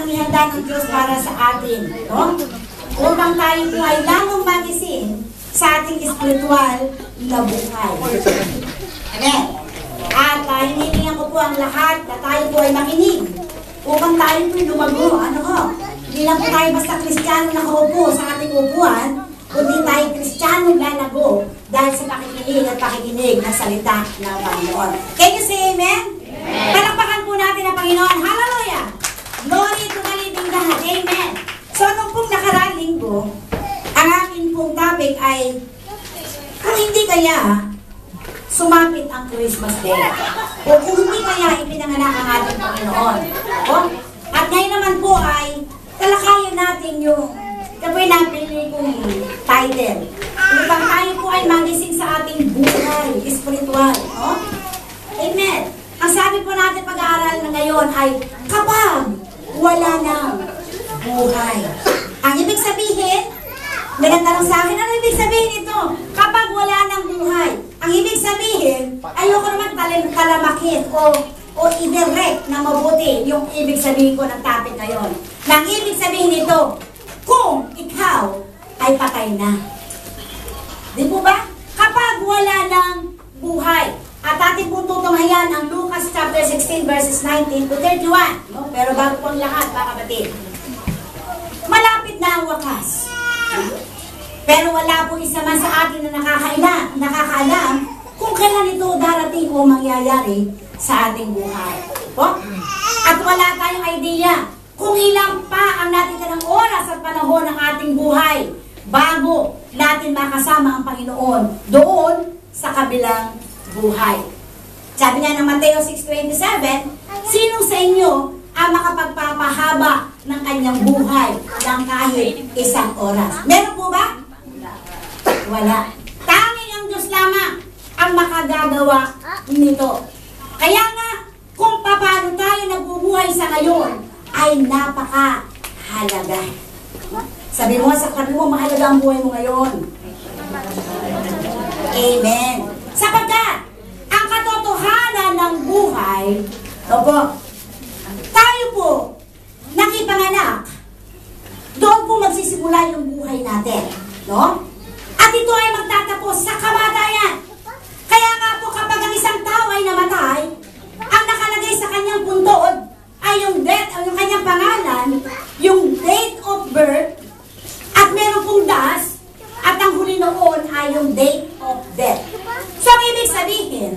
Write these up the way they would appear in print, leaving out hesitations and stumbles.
ang ihanda ng Diyos para sa atin, no? Upang tayo po ay lalong magisin sa ating espiritual na buhay. Amen. At hinihingan ko po ang lahat na tayo po ay makinig upang tayo po lumago. Ano ho? Hindi lang po tayo basta Kristiyano nakaupo sa ating upuan, kundi tayo Kristiyano lalago dahil sa pakikinig at pakikinig ng salita ng Panginoon. Can you say amen? Amen. Palakpakan po natin ang Panginoon. Hallelujah! Glory to the living God. Amen. So, nung pong nakaraang linggo, ang aking pong topic ay kung hindi kaya sumapit ang Christmas Day. O kung hindi kaya ipinanganak ang ating Panginoon. O, at ngayon naman po ay talakayan natin yung kapag napili kong title. Upang tayo po ay magising sa ating buhay, espiritual. O? Amen. Ang sabi po natin pag-aaral na ngayon ay kapag wala ng buhay. Ang ibig sabihin, may nagtanong sa akin, ano ibig sabihin ito? Kapag wala ng buhay. Ang ibig sabihin, ayoko naman talamakin o i-direct na mabuti yung ibig sabihin ko ng topic ngayon. Nang ibig sabihin nito, kung ikaw ay patay na. Di po ba? Kapag wala ng buhay. At ating pong tutunghayan ang Lucas chapter 16 verses 19 to 31. No? Pero bago pong lahat, mga kapatid, malapit na ang wakas. Pero wala po isa man sa atin na nakakaalam kung kailan ito darating o mangyayari sa ating buhay. Po? At wala tayong idea kung ilang pa ang natitirang oras at panahon ng ating buhay bago natin makasama ang Panginoon doon sa kabilang buhay. Sabi nga ng Mateo 6:27, sino sa inyo ang makapagpapahaba ng kanyang buhay ng kahit isang oras? Meron po ba? Wala. Tanging ang Diyos lamang ang makagagawa nito. Kaya nga, kung paano tayo nabubuhay sa ngayon, ay napakahalaga. Sabi mo sa katabi mo, mahalaga ang buhay mo ngayon. Amen. Sapagkat, ang katotohanan ng buhay, tayo po, nakipanganak, doon po magsisimula yung buhay natin. No? At ito ay magtatapos sa kamatayan. Kaya nga po kapag ang isang tao ay namatay, ang nakalagay sa kanyang puntod ay yung death, o yung kanyang pangalan, yung date of birth, at meron pong das, at ang huli noon ay yung date of death. So, ang ibig sabihin,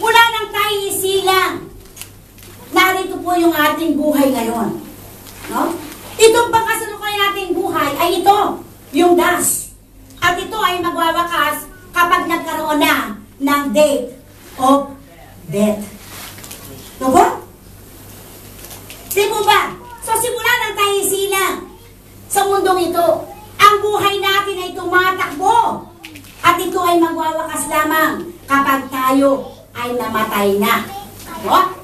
mula nang tayo isilang, narito po yung ating buhay ngayon. No? Itong pagkasalukuyan nating buhay ay ito, yung das. At ito ay magwawakas kapag nagkaroon na ng date of death. No ba? Di mo ba? So, simula nang tayo isilang sa mundong ito, ang buhay natin ay tumatakbo. At ito ay magwawakas lamang kapag tayo ay namatay na. No?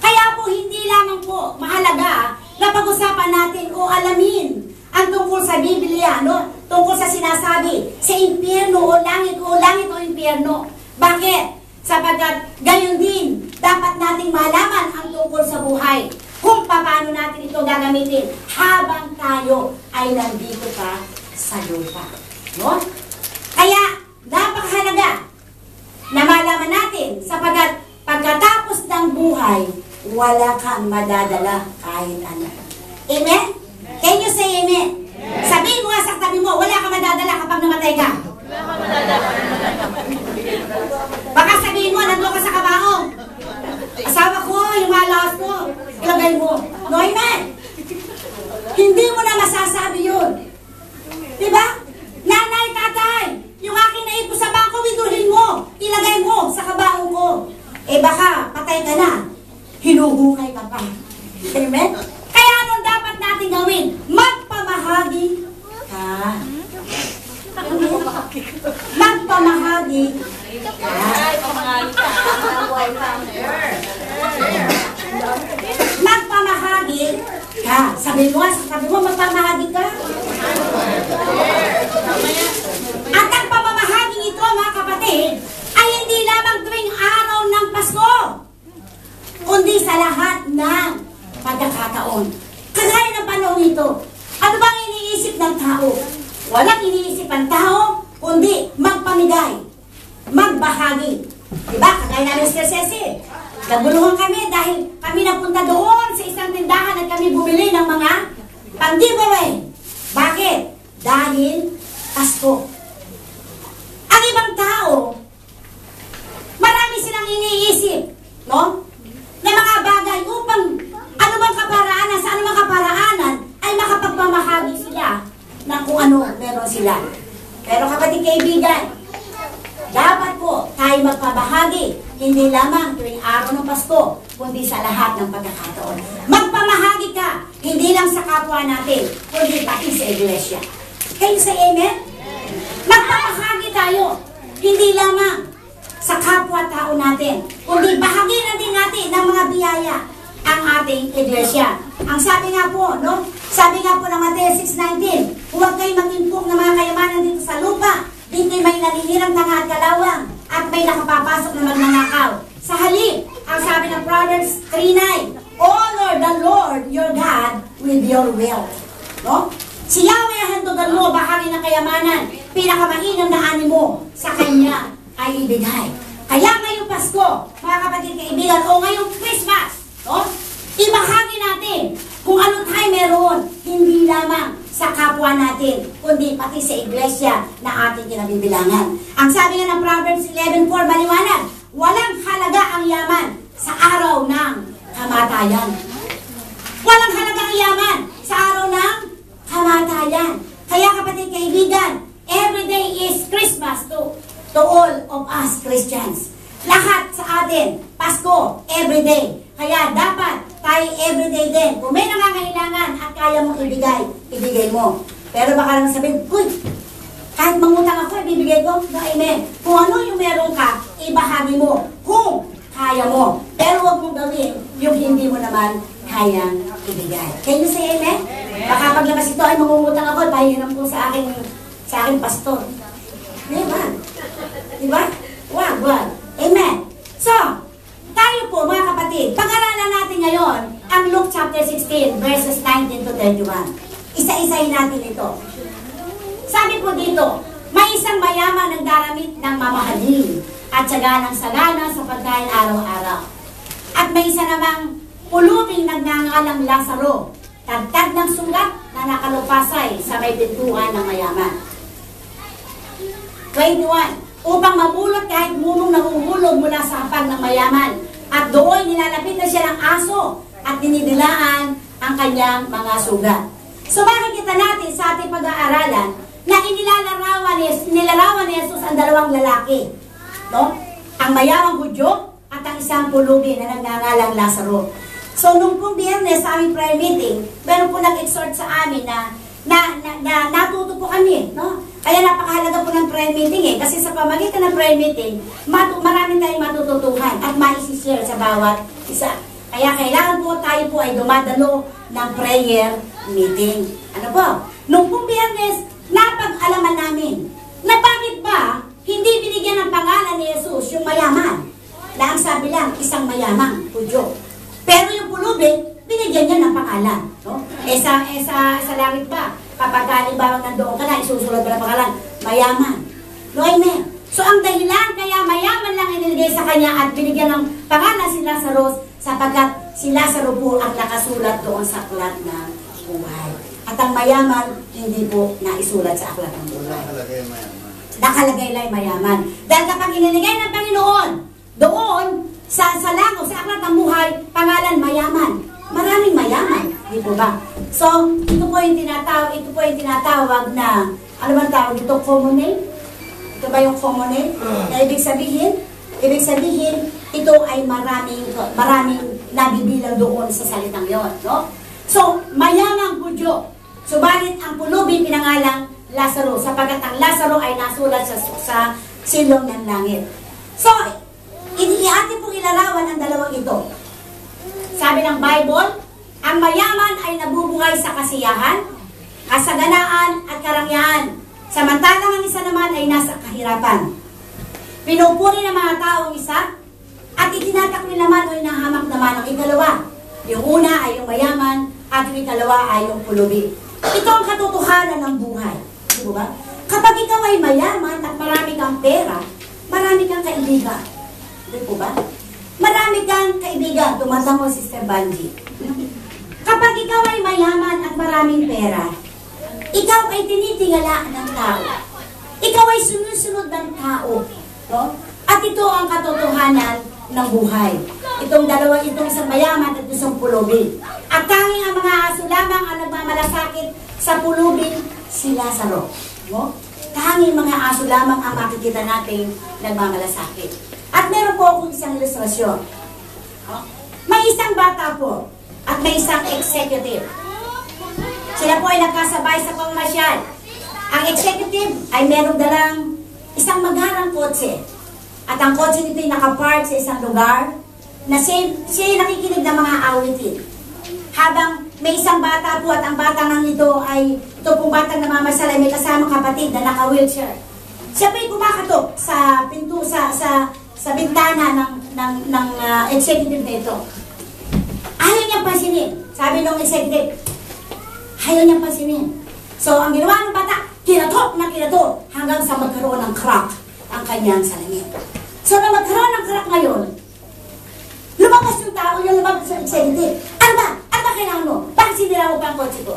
Kaya po hindi lamang po mahalaga na pag-usapan natin o alamin ang tungkol sa Biblia, no? Tungkol sa sinasabi sa impyerno o langit o impyerno. Bakit? Sapagkat gayon din dapat nating malaman ang tungkol sa buhay. Kung paano natin ito gagamitin habang tayo ay nandito pa sa lupa. No? Kaya, napakahalaga na malaman natin sapagkat pagkatapos ng buhay, wala kang madadala kahit ano. Amen? Can you say amen? Sabihin mo nga sa katabi mo, wala kang madadala kapag namatay ka. Wala kang madadala. Baka sabihin mo, nandun ka sa kabaong. Asawa ko, yung malas mo, ilagay mo. No, amen? Hindi mo na masasabi yun. Diba? Nanay, tatay, yung aking naipo sa bangko, widulhin mo. Ilagay mo sa kabaong ko. Eh baka, patay ka na. Hinuhukay ka pa. Amen? Kaya anong dapat natin gawin? Magpamahagi ka. Magpamahagi ka. Magpamahagi ka. Sabi mo, magpamahagi ka. At ang pamamahaging ito, mga kapatid, ay hindi lamang tuwing araw ng Pasko, kundi sa lahat ng pagkakataon. taong ito. Ano bang iniisip ng tao? Walang iniisip ang tao, kundi magpamigay, magbahagi. Diba? Kagaya namin si Ceci. Naguluhan kami dahil kami napunta doon sa isang tindahan at kami bumili ng mga pang-giveaway. Bakit? Dahil Pasko. Ang ibang tao, marami silang iniisip, no? Na mga bagay upang ano bang kaparaanan, sa anumang kaparaanan ay makapagpamahagi sila ng kung ano meron sila. Pero kapatid kaibigan, dapat po tayo magpabahagi, hindi lamang tuwing araw ng Pasko, kundi sa lahat ng pagkakataon. Magpamahagi ka, hindi lang sa kapwa natin, kundi pati sa iglesia. Kayo sa amen? Magpamahagi tayo, hindi lamang sa kapwa-tao natin, kundi bahagi na din natin ng mga biyaya ang ating iglesia. Ang sabi nga po, no? Sabi nga po ng Mateo 6:19, huwag kayo mag-impok ng mga kayamanan dito sa lupa, dito may naninirang tanga at kalawang, at may nakapapasok na magnanakaw. Sa halip, ang sabi ng Proverbs 3:9, honor the Lord your God with your wealth. No? Si Yahweh ang handugan mo, bahagi ng kayamanan, pinakamainam na ani mo sa Kanya ay ibigay. Kaya ngayong Pasko, mga kapatid kaibigan, o ngayong Christmas, no? Ibahagi natin kung ano tayo meron, hindi lamang sa kapwa natin, kundi pati sa iglesia na ating kinabibilangan. Ang sabi nga ng Proverbs 11:4, maliwanag, walang halaga ang yaman sa araw ng kamatayan. Walang halaga ang yaman sa araw ng kamatayan. Kaya kapatid kaibigan, every day is Christmas to all of us Christians. Lahat sa atin, Pasko, everyday. Kaya dapat tayo everyday din. Kung may nangangailangan at kaya mong ibigay, ibigay mo. Pero baka lang sabihin, uy, kahit mangutang ako, ibibigay ko. No, amen. Kung ano yung meron ka, ibahagi mo. Kung kaya mo. Pero huwag mong gawin yung hindi mo naman kayang ibigay. Can you say amen? Baka paglabas ito, ay mangungutang ako, pahiram ko sa aking pastor. Diba? Diba? Wag. Amen. So, tayo po mga kapatid, pag-aralan natin ngayon ang Luke chapter 16 verses 19 to 31. Isa-isahin natin ito. Sabi po dito, may isang mayaman nagdaramit ng mamahalin at syaga ng sagana sa pagkain araw-araw. At may isa namang pulubing nagngangalang Lazaro, tagtag ng sugat na nakalupasay sa may pintuan ng mayaman. 21. Upang mamulot kahit munong nahuhulog mula sa hapag ng mayaman. At doon nilalapit na siya ng aso at dinidilaan ang kanyang mga sugat. So makikita natin sa ating pag-aaralan na nilarawan ni Jesus ang dalawang lalaki. No? Ang mayamang Hudyo at ang isang pulubi na nagngangalang Lazaro. So nung pong Biyernes sa aming prayer meeting, meron po nag-exhort sa amin na natuto po kami, no? Kaya napakahalaga po ng prayer meeting kasi sa pamagitan ng prayer meeting, marami tayong matututuhan at maisishare sa bawat isa. Kaya kailangan po tayo po ay dumadalo ng prayer meeting. Ano po? Nung pong Biyernes, napag-alaman namin na bakit ba hindi binigyan ng pangalan ni Jesus yung mayaman? Na ang sabi lang, isang mayamang Hudyo. Pero yung pulubi, binigyan niya ng pangalan. No? Sa langit ba? Kapag halimbawa nandoon ka na, isusulat ka ng pangalan, mayaman. No, amen. So ang dahilan kaya mayaman lang inilagay sa kanya at binigyan ng pangalan si Lazaro sapagkat si Lazaro po ang nakasulat doon sa aklat ng buhay. At ang mayaman, hindi po naisulat sa aklat ng buhay. Nakalagay lang mayaman. Dahil kapag inilagay ng Panginoon, doon, sa langit, sa aklat ng buhay, pangalan mayaman. Maraming mayaman, di po ba? So, ito po yung tinatawag na, ano bang tawag ito? Common name? Ito ba yung common name? Na ibig sabihin, ito ay maraming nabibilang doon sa salitang yon, no? So, mayamang Hudyo. Subalit ang pulubi pinangalang Lazaro, sapagkat ang Lazaro ay nasulat sa silong ng langit. So, atin pong ilarawan ang dalawang ito. Sabi ng Bible, ang mayaman ay nabubuhay sa kasiyahan, kasaganaan at karangyaan, samantalang ang isa naman ay nasa kahirapan. Pinupuri ng mga taong isa at itinatakli naman o inahamak naman ang ikalawa. Yung una ay yung mayaman at at yung ikalawa ay yung pulubi. Ito ang katotohanan ng buhay. Di ba? Kapag ikaw ay mayaman at marami kang pera, marami kang kaibigan. Di ba? Marami kang kaibigan. Tumatango si Sister Banji. Kapag ikaw ay mayaman at maraming pera, ikaw ay tinitingala ng tao. Ikaw ay sumusunod ng tao. No? At ito ang katotohanan ng buhay. Itong dalawa, itong isang mayaman at isang pulubin. At tanging ang mga aso lamang ang nagmamalasakit sa pulubin, si Lazaro. No? Tanging mga aso lamang ang makikita natin nagmamalasakit. At meron po akong isang ilustrasyon. May isang bata po at may isang executive. Sila po ay nagkasabay sa pangmasyal. Ang executive ay meron dalang isang magarang kotse. At ang kotse nito ay nakapark sa isang lugar na siya ay nakikinig ng mga awitin. Habang may isang bata po at ang bata ng ito ay, ito pong batang namamasyal ay may kasamang kapatid na naka-wheelchair. Siya po ay kumakatok sa pinto, sa bintana ng executive na ito. Ayaw niyang pansinin. Sabi ng executive, ayaw niyang pansinin. So, ang ginawa ng bata, kinatok na kinatok hanggang sa magkaroon ng crack ang kanyang salamin. So, na magkaroon ng crack ngayon, lumabas yung tao, yung lumabas sa executive. Ano ba? Ano ba kailangan mo? Bakit sinira mo pa ang kotse ko?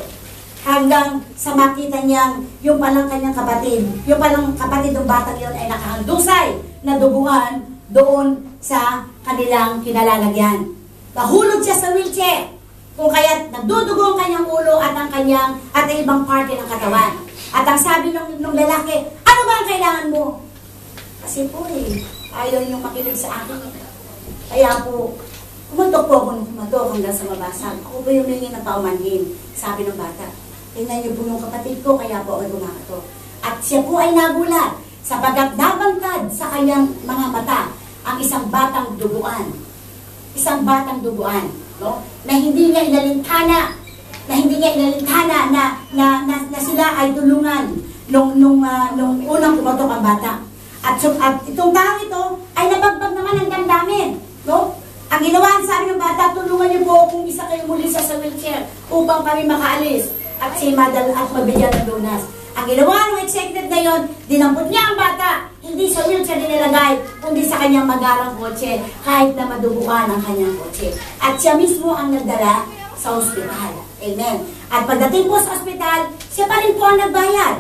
Hanggang sa makita niyang yung palang kanyang kapatid, yung palang kapatid ng batang yun ay nakahandusay na duguan doon sa kanilang kinalalagyan. Nahulog siya sa wheelchair. Kung kaya nagdudugo ang kanyang ulo at ang kanyang at ang ibang parte ng katawan. At ang sabi ng lalaki, ano ba ang kailangan mo? Kasi po ayaw niyong makinig sa akin. Kaya po, kumatok po ako nung kumatok hanggang sa mabasag. Ako ba yung hingin ng paumanhin? Sabi ng bata, tingnan niyo po yung kapatid ko, kaya po ako kumakatok. At siya po ay nagulat sapagkat nabangkad sa kanyang mga mata ang isang batang duguan. Isang batang duguan. No? Na hindi niya inalintana na sila ay tulungan nung unang kumatok ang bata. At itong tao ito ay nabagbag naman ng damdamin. No? Ang ginawa, sabi ng bata, tulungan niyo po kung isa kayo muli sa wheelchair upang kami makaalis at si Madal at mabigyan ng lunas. Ang ginawa ng executive na yun, dinampot niya ang bata, hindi sa wheelchair dinilagay, kundi sa kanyang magarang kotse, kahit na maduguan ang kanyang kotse. At siya mismo ang nagdala sa ospital. Amen. At pagdating po sa ospital, siya pa rin po ang nagbayad.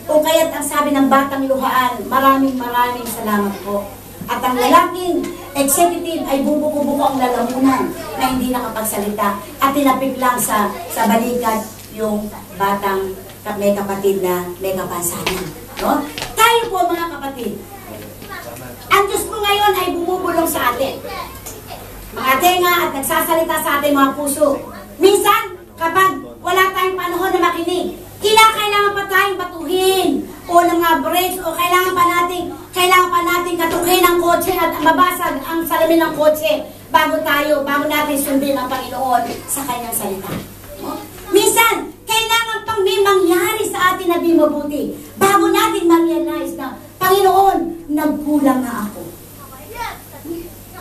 O kaya't ang sabi ng batang luhaan, maraming salamat po. At ang lalaking executive ay bubuko-buko ang lalamunan na hindi nakapagsalita at tinapik lang sa balikat yung batang may kapatid na may kapansanan. No? Tayo po mga kapatid, ang Diyos po ngayon ay bumubulong sa atin. Mga tenga at nagsasalita sa ating mga puso. Minsan, kapag wala tayong panahon na makinig, kailangan pa tayong batuhin o ng mga brakes o kailangan pa natin katukin ang kotse at mabasag ang salamin ng kotse bago natin sundin ang Panginoon sa kanyang salita. No? Minsan, kailangan pang may mangyari sa atin na di mabuti bago natin ma-realize na, Panginoon, nagkulang na ako.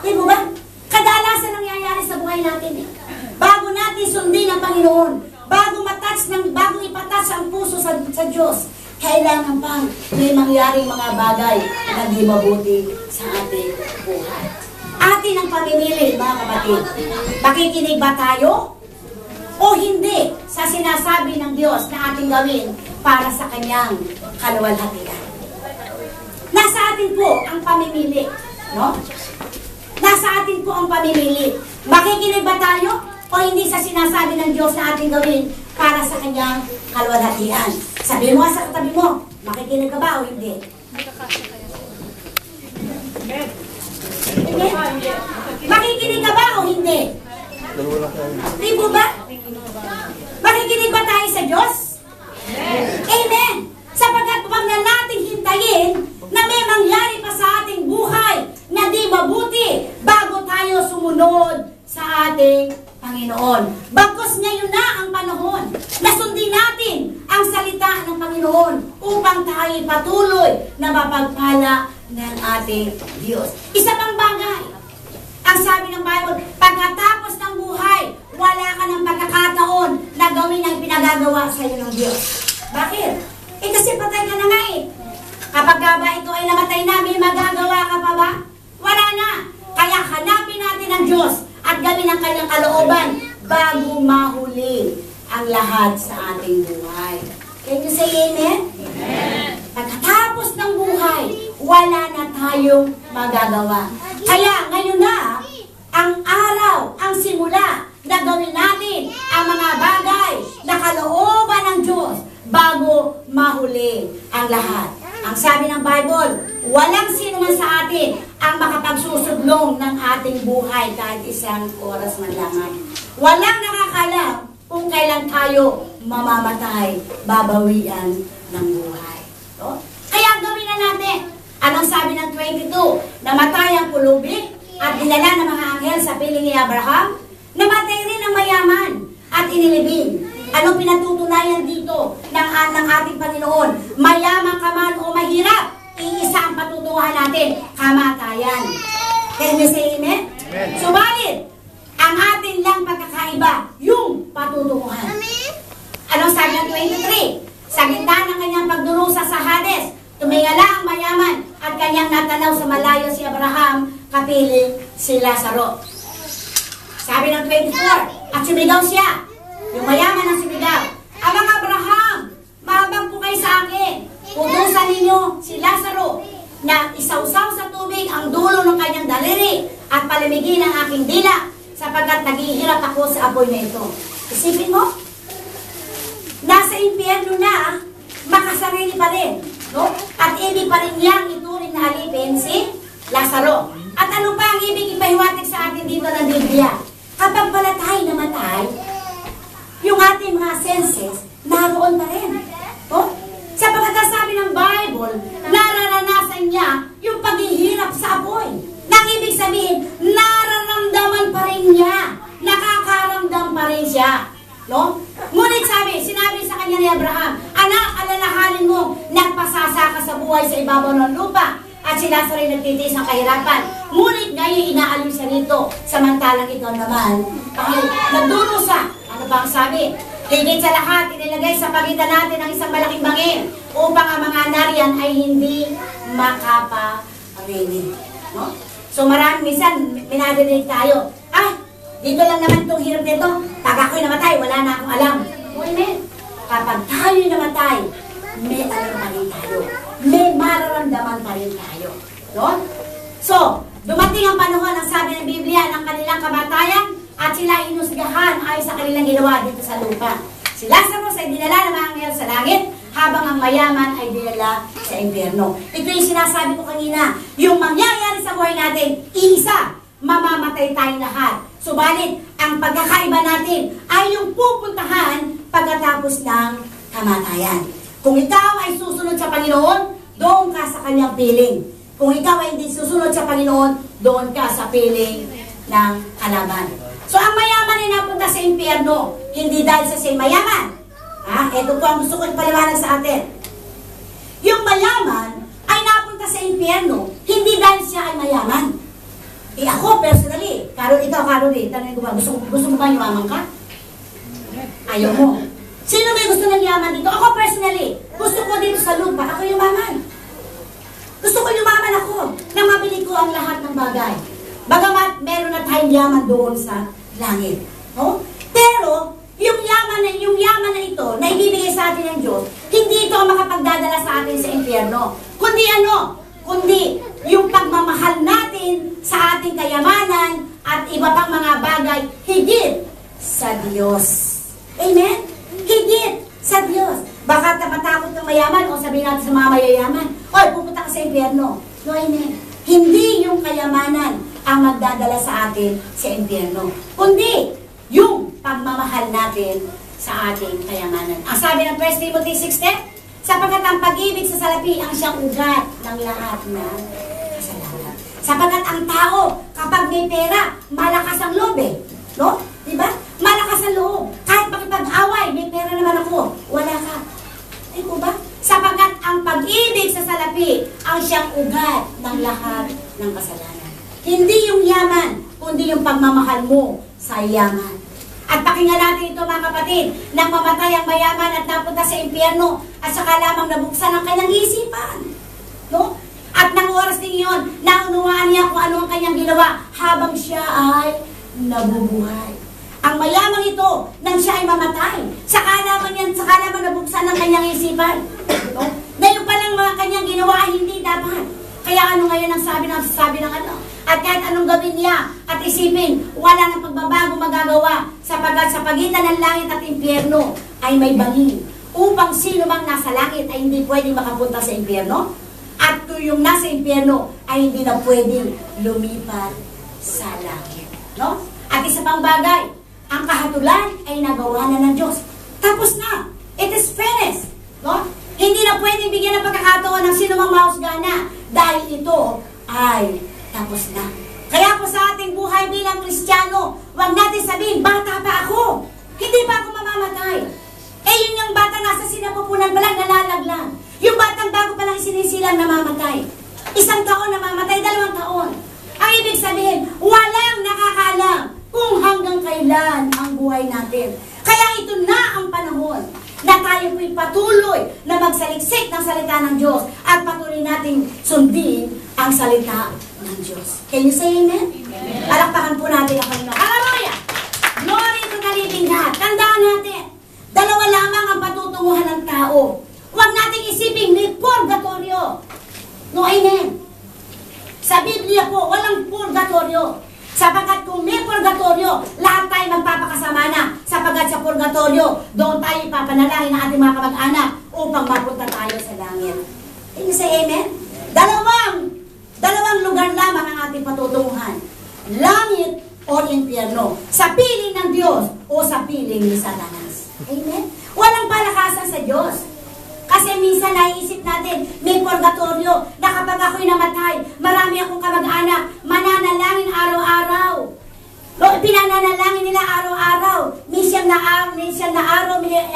Di ba? Kadalasan nangyayari sa buhay natin. Bago natin sundin ang Panginoon, bago ipatas ang puso sa Diyos, kailangan pang may mangyaring mga bagay na di mabuti sa ating buhay. Atin ang pamimili, mga kapatid. Makikinig ba tayo? O hindi sa sinasabi ng Diyos na ating gawin para sa kanyang kaluwalhatian. Nasa atin po ang pamimili. No? Nasa atin po ang pamimili. Makikinig ba tayo o hindi sa sinasabi ng Diyos na ating gawin para sa kanyang kaluwalhatian? Sabi mo sa katabi mo, makikinig ka ba o hindi? Makikinig ka ba o hindi? Di po ba? Makikinig ba tayo sa Diyos? Amen! Sapagkat huwag na nating hintayin na may mangyari pa sa ating buhay na di mabuti bago tayo sumunod sa ating Panginoon. Bagkus ngayon na ang panahon na sundin natin ang salita ng Panginoon upang tayo patuloy na mapagpala ng ating Diyos. Isa pang bagay, ang sabi ng Bible, pagkatapos ng buhay, wala ka ng pagkakataon magagawa sa iyo ng Diyos. Bakit? Kasi patay ka na nga eh. Kapag ba ito ay namatay na, may magagawa ka pa ba? Wala na. Kaya hanapin natin ang Diyos at gawin ang kanyang kalooban bago mahuli ang lahat sa ating buhay. Can you say amen? Amen. Pagkatapos ng buhay, wala na tayong magagawa. Kaya ngayon na, ang araw, ang simula na gawin natin ang mga bagay na kalooban ng Diyos bago mahuli ang lahat. Ang sabi ng Bible, walang sino man sa atin ang makapagsusuglong ng ating buhay kahit isang oras man lamang. Walang nakakalam kung kailan tayo mamamatay, babawian ng buhay. So, kaya gawin na natin. Anong sabi ng 22? Namatay ang pulubi at dinala ng mga anghel sa piling ni Abraham. Namatay rin ang mayaman at inilibing. Anong pinatutunayan dito ng ating Panginoon? Mayaman ka man o mahirap, iisa ang patutunguhan natin, kamatayan. Can you say amen? Amen. Subalit, ang atin lang pagkakaiba, yung patutunguhan. Anong sabi ng 23? Sa gitna ng kanyang pagdurusa sa Hades, tumingala ang mayaman at kanyang natanaw sa malayo si Abraham, kapiling si Lazaro. Sabi ng 24, at sumigaw siya, yung mayaman ang sumigaw, Abang Abraham, mahabang po kayo sa akin. Putusan ninyo si Lazaro na isawsaw sa tubig ang dulo ng kanyang daliri at palamigin ang aking dila sapagkat naghihirap ako sa apoy na ito. Isipin mo, nasa impyerno na, makasarili pa rin. No? At ibig pa rin niyang ituring na alipin si Lazaro. At ano pa ang ibig ipahiwatig sa atin dito ng Biblia? Kapag pala tayo namatay, yung ating mga senses, naroon pa rin. Oh? Sa pagkatasabi ng Bible, nararanasan niya yung paghihirap sa apoy. Nang ibig sabihin, nararamdaman pa rin niya. Nakakaramdam pa rin siya. No? Ngunit sinabi sa kanya ni Abraham, anak, alalahanin mo, nagpasasa ka sa buhay sa ibabaw ng lupa. At si Lazaro ay nagtitiis ng kahirapan. Ngunit ngayon inaalim siya nito. Samantalang ito naman ay nagdurusa. Ano ba ang sabi? Higit sa lahat, inilagay sa pagitan natin ang isang malaking bangin upang ang mga nariyan ay hindi makaparinig. No? So minsan, minadinig tayo. Dito lang naman itong hirap nito. Pag ako'y namatay, wala na akong alam. Amen. Kapag tayo'y namatay, may alam pa rin tayo. May mararamdaman pa rin tayo. No? So, dumating ang panahon, ang sabi ng Biblia, ng kanilang kamatayan, at sila inusgahan ay sa kanilang ginawa dito sa lupa. Si Lazaro ay dinala ng mga anghel sa langit, habang ang mayaman ay dinala sa impyerno. Ito yung sinasabi ko kanina, yung mangyayari sa buhay natin, isa, mamamatay tayong lahat. Subalit, ang pagkakaiba natin ay yung pupuntahan pagkatapos ng kamatayan. Kung ikaw ay susunod sa Panginoon, doon ka sa kanyang piling. Kung ikaw ay hindi susunod sa Panginoon, doon ka sa piling ng kalaban. So, ang mayaman ay napunta sa impyerno, hindi dahil sa siya mayaman. Ito po ang gusto ko ipaliwanag sa atin. Yung mayaman ay napunta sa impyerno, hindi dahil siya ay mayaman. Ako personally, ikaw, tanongin ko ba, gusto mo ba yumaman ka? Ayaw mo. Sino may gusto ng yaman dito? Ako personally, gusto ko dito sa lupa, ako yumaman. Gusto ko yumaman ako, na mabili ko ang lahat ng bagay. Bagamat meron na tayong yaman doon sa langit. No? Pero, yung yaman na ito, na ibibigay sa atin ng Diyos, hindi ito ang makapagdadala sa atin sa impyerno. Kundi kundi yung pagmamahal natin sa ating kayamanan at iba pang mga bagay higit sa Diyos. Amen? Higit sa Diyos. Baka matakot ng mayaman o sabihin natin sa mga mayayaman, oy, pupunta ka sa impyerno. No, amen. Hindi yung kayamanan ang magdadala sa atin sa impyerno. Kundi yung pagmamahal natin sa ating kayamanan. Ang sabi ng 1 Timothy 6:10, sapagkat ang pag-ibig sa salapi ang siyang ugat ng lahat ng kasalanan. Sapagkat ang tao, kapag may pera, malakas ang loob eh. No? Diba? Malakas ang loob. Kahit makipag-away, may pera naman ako. Wala ka. Ay po ba? Sapagkat ang pag-ibig sa salapi ang siyang ugat ng lahat ng kasalanan. Hindi yung yaman, kundi yung pagmamahal mo sa yaman. At pakinggan natin ito mga kapatid, nang mamatay ang mayaman at napunta sa impyerno at saka lamang nabuksan ang kanyang isipan. No? At nang oras din yun, naunawaan niya kung ano ang kanyang ginawa habang siya ay nabubuhay. Ang mayamang ito, nang siya ay mamatay, saka lamang nabuksan ang kanyang isipan. No? Ngayon pa lang mga kanyang ginawa ay hindi dapat. Kaya ano ngayon ang sabi ng ano? At kahit anong gawin niya at isipin, wala nang pagbabago magagawa sapagkat sa pagitan ng langit at impyerno ay may bangin. Upang sino mang nasa langit ay hindi pwedeng makapunta sa impyerno at yung nasa impyerno ay hindi na pwedeng lumipat sa langit. No? At isa pang bagay, ang kahatulan ay nagawa na ng Diyos. Tapos na. It is finished. No? Hindi na pwedeng bigyan ng pagkakataon ng sino mang mahusgana dahil ito ay tapos na. Kaya po sa ating buhay bilang Kristiyano, huwag natin sabihin, bata pa ako. Hindi pa ako mamamatay. Eh yun yung bata nasa sinapupunan pa lang, nalalaglang. Yung batang bago pa lang sinisilang namamatay. 1 taon namamatay, 2 taon. Ang ibig sabihin, walang nakakaalam kung hanggang kailan ang buhay natin. Kaya ito na ang panahon na tayo po'y patuloy na magsaliksik ng salita ng Diyos at patuloy nating sundin ang salita ng Diyos. Can you say amen? Amen. Palakpakan po natin ang Panginoon. Hallelujah! Glory to the living God. Tandaan natin, 2 lamang ang patutunguhan ng tao. Huwag nating isiping may purgatorio. No, amen. Sa Biblia po, walang purgatorio. Sapagkat kung may purgatorio, lahat tayo magpapakasama na. Sapagkat sa purgatorio, doon tayo ipapanalangin ng ating mga kamag-anak upang mapunta tayo sa langit. Can you say amen? Dalawang lugar lamang ang ating patutunguhan. Langit o impyerno. Sa piling ng Diyos o sa piling ni Satanas. Amen? Walang palakasan sa Diyos. Kasi minsan naiisip natin, may purgatorio, na kapag ako'y namatay, marami akong kamag-anak, mananalangin araw-araw. Pinananalangin nila araw-araw. Minsan na araw, may 40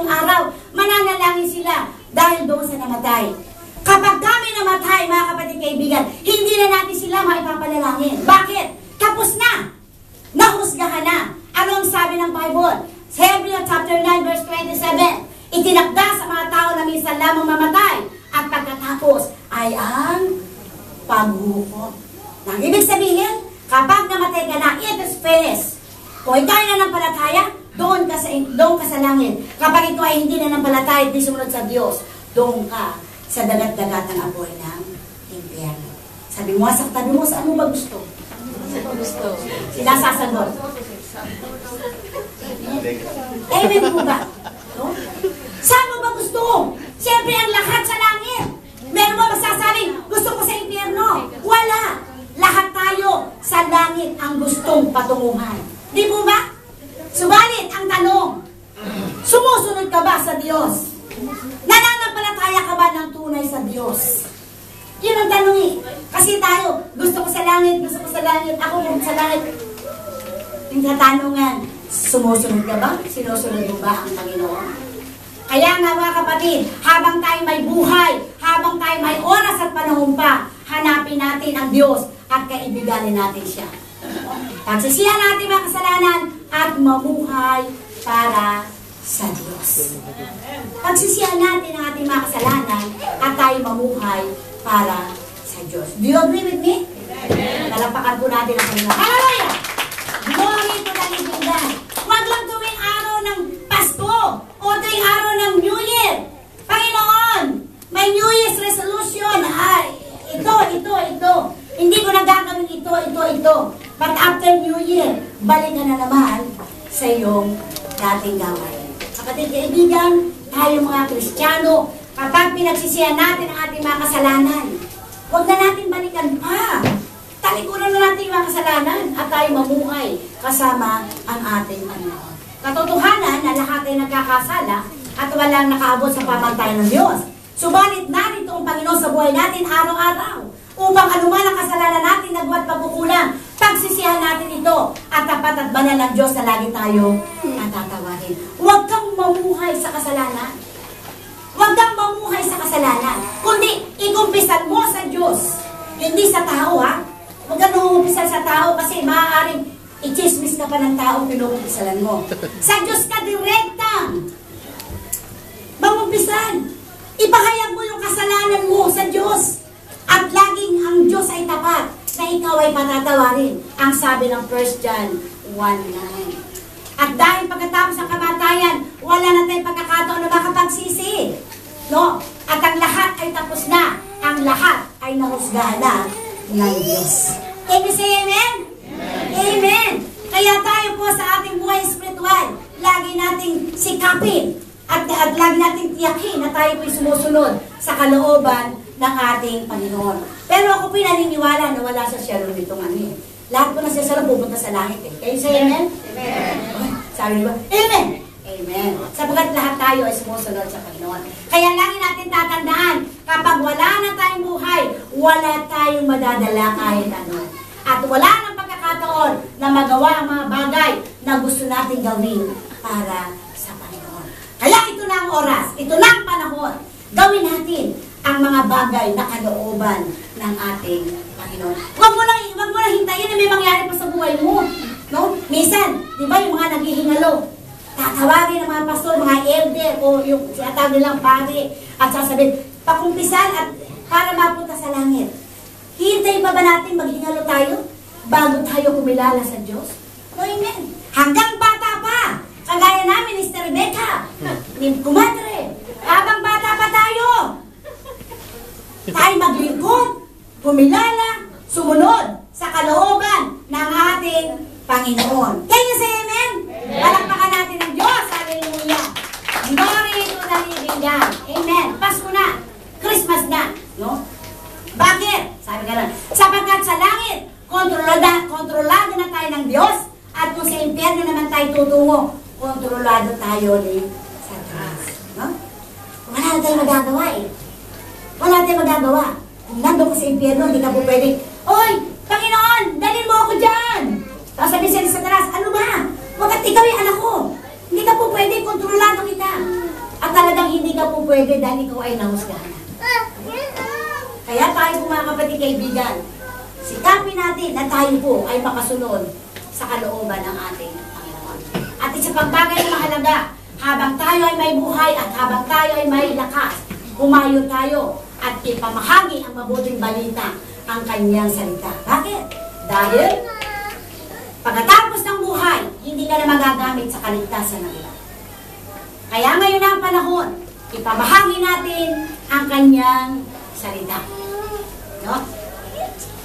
araw, mananalangin sila dahil doon sa namatay. Kapag kami namatay, mga kapatid kaibigan, hindi na natin sila maipapanalangin. Bakit? Tapos na. Nahusgahan na. Ano ang sabi ng Bible? Hebrews chapter 9 verse 27. Itinakda sa mga tao na minsan lamang mamatay at pagkatapos ay ang paghuhukom. Nang ibig sabihin, kapag namatay ka na, it is finished. Kung ikaw ay nanampalataya, doon ka sa langit. Kapag ito ay hindi nanampalataya at di sumunod sa Diyos, doon ka sa dagat-dagat ng apoy ng impyerno. Sabi mo, sa tabi mo, saan mo ba gusto? Gusto. Sila sasagot. Amen po ba? No? Saan mo ba gusto? Siyempre ang lahat sa langit. Meron ba magsasabing, gusto ko sa impyerno? Wala. Lahat tayo sa langit ang gustong patunguhan. Di po ba? Subalit, ang tanong, sumusunod ka ba sa Diyos? Nananampalataya ka ba ng tunay sa Diyos? Yun ang tanong eh. Kasi tayo, gusto ko sa langit, ako sa langit. Yung katanungan, sumusunod ka ba? Sinusunod mo ba ang Panginoon? Kaya nga mga kapatid, habang tayo may buhay, habang tayo may oras at panahon pa, hanapin natin ang Diyos at kaibiganin natin siya. Pagsisihan natin mga kasalanan at mamuhay para sa Diyos. Pagsisihan natin ang ating mga kasalanan at tayo mamuhay para sa Diyos. Do you agree with me? Talapakan po natin ang Panginoon. Hallelujah! Glory to the living God. Huwag lang tuwing araw ng Pasko o tuwing araw ng New Year. Panginoon, may New Year's resolution. Ay, ito. Hindi ko na gagawin ito. But after New Year, balik ka na naman sa iyong dating gawain. Kapatid kaibigan, tayo mga Kristiyano, kapag pinagsisihan natin ang ating mga kasalanan, huwag na natin balikan pa. Talikuran na natin yung mga kasalanan at tayo mamuhay kasama ang ating Panginoon. Katotohanan na lahat ay nagkakasala at walang nakaabot sa pamantayan ng Diyos. Subalit narito ang Panginoon sa buhay natin araw-araw upang anuman ang kasalanan natin nagawa't pagkukulang, pagsisihan natin ito at tapat at banal ng Diyos na lagi tayo natatawarin. Huwag kang mamuhay sa kasalanan. Huwag kang mamuhay sa kasalanan, kundi ikumpisan mo sa Diyos. Hindi sa tao, ha? Huwag kang umumpisan sa tao kasi maaaring i-chismis ka pa ng taong pinukumpisalan mo. Sa Diyos ka direktang mangumpisan. Ipahayag mo yung kasalanan mo sa Diyos. At laging ang Diyos ay tapat na ikaw ay patatawarin. Ang sabi ng 1 John 1:9. At dahil pagkatapos ng kamatayan, wala na tayong pagkakataon na makapagsisi. No? At ang lahat ay tapos na. Ang lahat ay nahusgahan na ng Diyos. Can you say amen? Amen. Kaya tayo po sa ating buhay spiritual, lagi nating sikapin at lagi nating tiyakin na tayo po'y sumusunod sa kalooban ng ating Panginoon. Pero ako po'y naniniwala na wala sa Sharon nitong ano. Lahat po na siya Sharon pupunta sa langit. Can you say amen? Amen. Sabi niyo ba? Amen. Amen. Sapagkat lahat tayo ay sumusunod sa Panginoon. Kaya lagi natin tatandaan, kapag wala na tayong buhay, wala tayong madadala kahit ano. At wala nang pagkakataon na magawa ang mga bagay na gusto natin gawin para sa Panginoon. Kaya ito na ang oras, ito na ang panahon. Gawin natin ang mga bagay na kalooban ng ating Panginoon. Huwag mo lang hintayin na may mangyari pa sa buhay mo. No? Minsan, di ba yung mga naghihingalo, tatawagin ng mga pastor, mga elder, o yung sinatawag nilang pari, at sasabihin, pakumpisan at para mapunta sa langit. Hintayin pa ba natin maghingalo tayo bago tayo kumilala sa Diyos? No, amen. Hanggang bata pa, kagaya namin ni Sister Rebecca, ni Kumadre, habang bata pa tayo maglingkod, kumilala, sumunod sa kalooban ng ating Panginoon. Can you say amen? Palakpakan natin ang Diyos. Hallelujah. Glory to the living God. Amen. Pasko na. Christmas na. No? Bakit? Sabi ka lang. Sapagkat sa langit, kontrolado na tayo ng Diyos. At kung sa impyerno naman tayo tutungo, kontrolado tayo ni Satanas. No? Wala na tayong magagawa eh. Wala tayong magagawa. Kung nandun ka sa impyerno, hindi ka po pwede, oy, Panginoon, dalhin mo ako dyan. Tapos sabi siya ni Satanas, ano ba? Wakat ikaw yung anak ko. Hindi ka po pwede, kontrolado kita. At talagang hindi ka po pwede dahil ikaw ay nahusgahan. Kaya tayo po mga kapatid kaibigan, sikapin natin na tayo po ay makasunod sa kalooban ng ating Panginoon. At isa pang bagay na mahalaga, habang tayo ay may buhay at habang tayo ay may lakas, humayo tayo at ipamahagi ang mabuting balita ang kanyang salita. Bakit? Dahil pagkatapos ng buhay, hindi ka na magagamit sa kaligtasan ng iba. Kaya ngayon ang panahon, ipamahagi natin ang kanyang salita. No?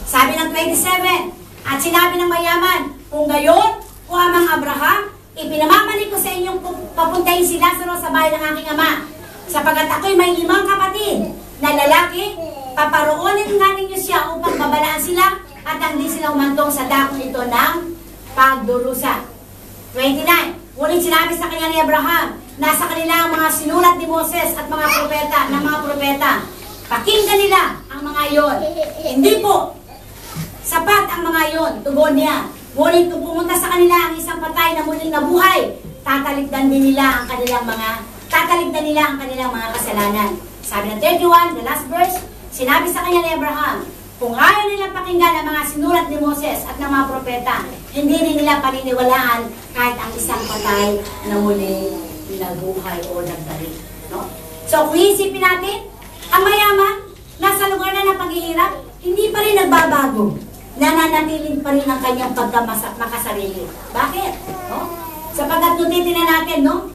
Sabi ng 27, at sinabi ng mayaman, kung gayon, o amang Abraham, ipinamamalik ko sa inyong papuntahin si Lazaro sa bahay ng aking ama. Sapagkat ako'y may 5 kapatid na lalaki, paparoonin nga ninyo siya upang babalaan sila at hindi sila umantong sa dakong ito ng pagdurusa. 29. Ngunit sinabi sa kanya ni Abraham, nasa kanila ang mga sinulat ni Moses at mga propeta. Pakinggan nila ang mga iyon. Hindi po sapat ang mga iyon, tugon niya. Ngunit kung pumunta sa kanila ang isang patay na muling nabuhay, tatalikdan nila ang kanilang mga kasalanan. Sabi ng 31, the last verse, sinabi sa kanya ni Abraham, kung ayaw nilang pakinggan ang mga sinulat ni Moses at ng mga propeta, hindi rin nila paniniwalaan kahit ang isang patay na muling nabuhay o nagbalik. No? So kung isipin natin, ang mayaman, nasa lugar na ng paghihirap, hindi pa rin nagbabago. Nananatiling pa rin ang kanyang pagkamakasarili. Bakit? No? Sapagkat nung titignan natin, no?